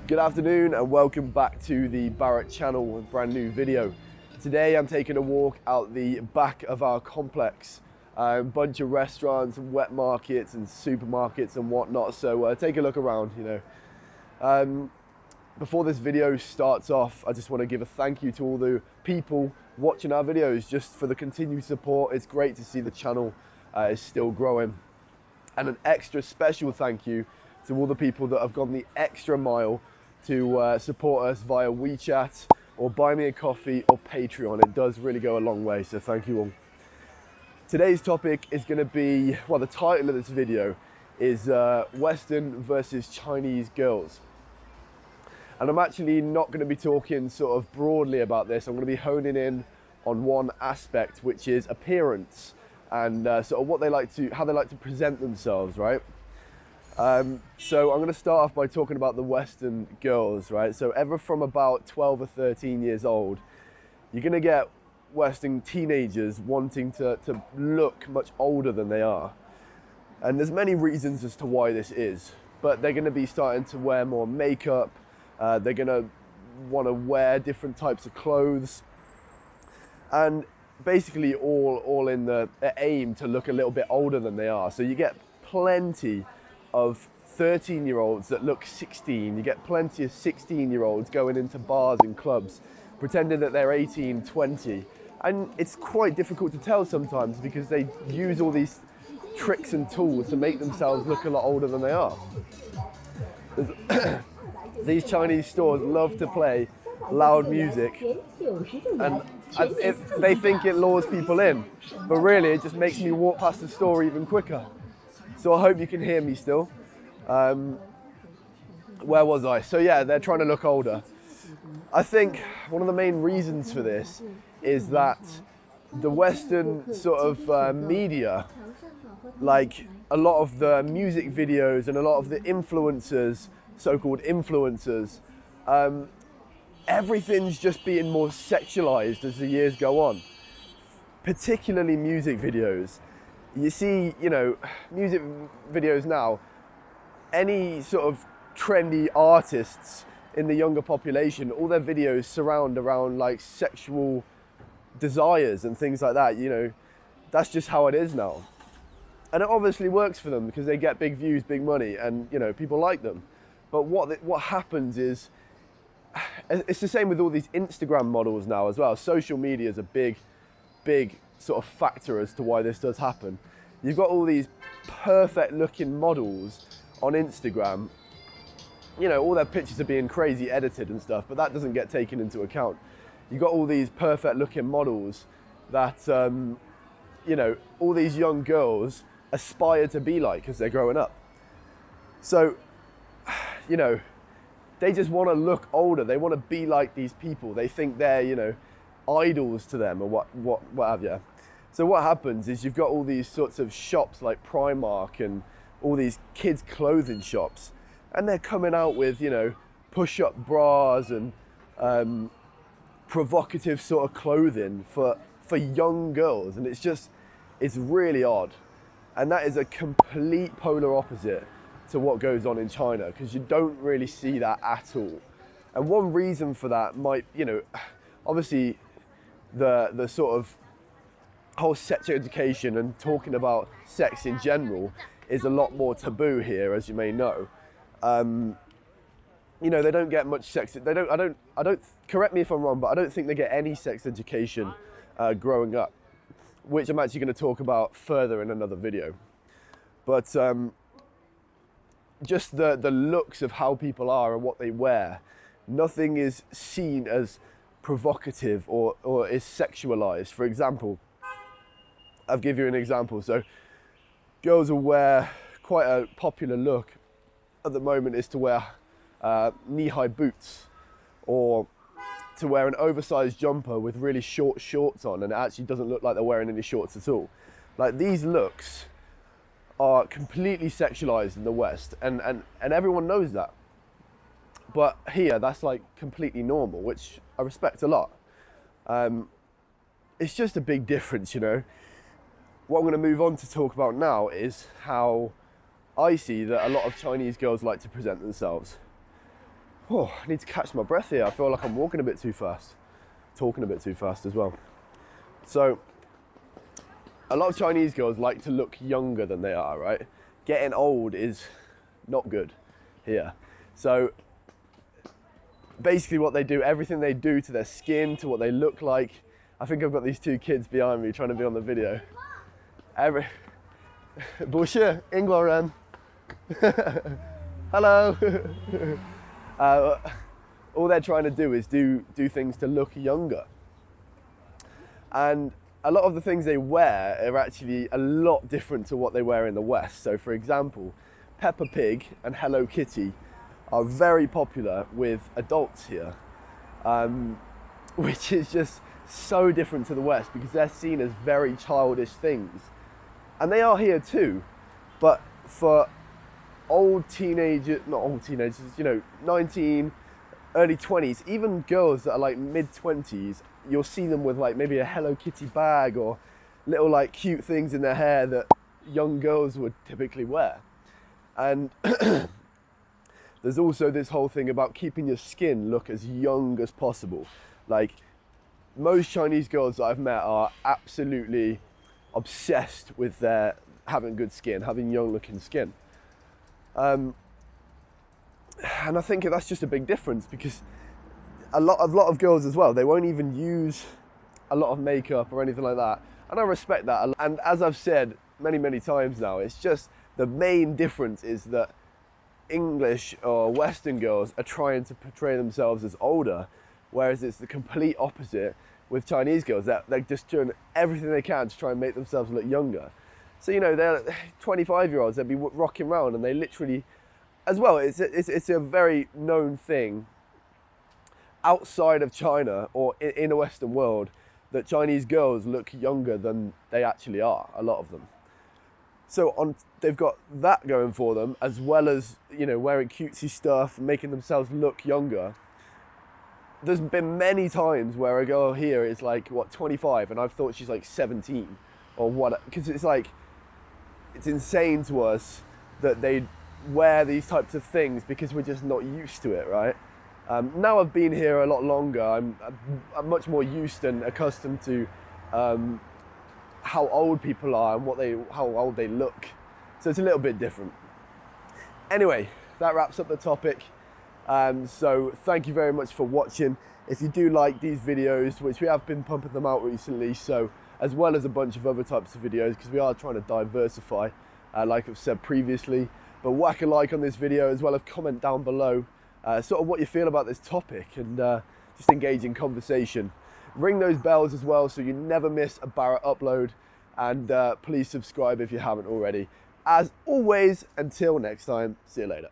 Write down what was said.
Good afternoon and welcome back to the Barrett channel with a brand new video. Today I'm taking a walk out the back of our complex. A bunch of restaurants, wet markets and supermarkets and whatnot, so take a look around, Before this video starts off, I just want to give a thank you to all the people watching our videos just for the continued support. It's great to see the channel is still growing. And an extra special thank you to all the people that have gone the extra mile to support us via WeChat or buy me a coffee or Patreon. It does really go a long way, so thank you all. Today's topic is going to be, well, the title of this video is Western versus Chinese girls. And I'm actually not going to be talking sort of broadly about this. I'm going to be honing in on one aspect, which is appearance and sort of how they like to present themselves, right? So I'm going to start off by talking about the Western girls, right? So ever from about 12 or 13 years old, you're going to get Western teenagers wanting to look much older than they are. And there's many reasons as to why this is, but they're going to be starting to wear more makeup. They're going to want to wear different types of clothes. And basically all in the aim to look a little bit older than they are. So you get plenty of 13-year-olds that look 16. You get plenty of 16-year-olds going into bars and clubs pretending that they're 18, 20. And it's quite difficult to tell sometimes because they use all these tricks and tools to make themselves look a lot older than they are. These Chinese stores love to play loud music and they think it lures people in, but really it just makes me walk past the store even quicker. So I hope you can hear me still. Where was I? So yeah, they're trying to look older. I think one of the main reasons for this is that the Western sort of media, like a lot of the music videos and a lot of the influencers, so-called influencers, everything's just being more sexualized as the years go on, particularly music videos. You see, music videos now, any sort of trendy artists in the younger population, all their videos surround around like sexual desires and things like that, that's just how it is now. And it obviously works for them because they get big views, big money, and people like them. But what happens is, it's the same with all these Instagram models now as well. Social media is a big sort of factor as to why this does happen. You've got all these perfect looking models on Instagram. All their pictures are being crazy edited and stuff, but that doesn't get taken into account. You've got all these perfect looking models that, all these young girls aspire to be like as they're growing up. So, they just want to look older. They want to be like these people. They think they're, idols to them or what have you. So what happens is you've got all these sorts of shops like Primark and all these kids clothing shops, and they're coming out with, push-up bras and provocative sort of clothing for young girls. And it's really odd. And that is a complete polar opposite to what goes on in China, because you don't really see that at all. And one reason for that might, obviously the sort of whole sex education and talking about sex in general is a lot more taboo here, as you may know. They don't get much sex. I don't, correct me if I'm wrong, but I don't think they get any sex education growing up, which I'm actually going to talk about further in another video. But just the looks of how people are and what they wear, nothing is seen as provocative or is sexualized. For example, I'll give you an example. So girls will wear, quite a popular look at the moment is to wear knee-high boots, or to wear an oversized jumper with really short shorts on, and it actually doesn't look like they're wearing any shorts at all. Like, these looks are completely sexualized in the West, and everyone knows that. But here, that's like completely normal, which I respect a lot. It's just a big difference, What I'm going to move on to talk about now is how I see that a lot of Chinese girls like to present themselves. Oh, I need to catch my breath here. I feel like I'm walking a bit too fast, talking a bit too fast as well. So, a lot of Chinese girls like to look younger than they are, right? Getting old is not good here. So, basically what they do, everything they do to their skin, to what they look like. I think I've got these two kids behind me trying to be on the video. Bullshit, Ingloran. Hello. All they're trying to do is do things to look younger. And a lot of the things they wear are actually a lot different to what they wear in the West. So for example, Peppa Pig and Hello Kitty are very popular with adults here, which is just so different to the West because they're seen as very childish things. And they are here too, but for old teenagers, not old teenagers, you know, 19, early 20s, even girls that are like mid-20s, you'll see them with like maybe a Hello Kitty bag or little like cute things in their hair that young girls would typically wear. And there's also this whole thing about keeping your skin look as young as possible. Like, most Chinese girls that I've met are absolutely obsessed with their having good skin, having young looking skin. And I think that's just a big difference because a lot of girls as well, they won't even use a lot of makeup or anything like that. And I respect that. And as I've said many times now, it's just the main difference is that English or Western girls are trying to portray themselves as older, whereas it's the complete opposite with Chinese girls. They're just doing everything they can to try and make themselves look younger. So, you know, they're 25-year-olds, they'll be rocking around and they literally, as well, it's a very known thing outside of China or in the Western world that Chinese girls look younger than they actually are, a lot of them. So they've got that going for them, as well as, you know, wearing cutesy stuff, making themselves look younger. There's been many times where a girl here is like, what, 25, and I've thought she's like 17 or what, because it's like, it's insane to us that they wear these types of things because we're just not used to it, right? Now I've been here a lot longer, I'm much more used and accustomed to how old people are and how old they look. So it's a little bit different. Anyway, that wraps up the topic. So thank you very much for watching. If you do like these videos, which we have been pumping them out recently, so as well as a bunch of other types of videos, because we are trying to diversify, like I've said previously. But whack a like on this video, as well as comment down below sort of what you feel about this topic, and just engage in conversation. Ring those bells as well so you never miss a Barrett upload, and please subscribe if you haven't already. As always, until next time, see you later.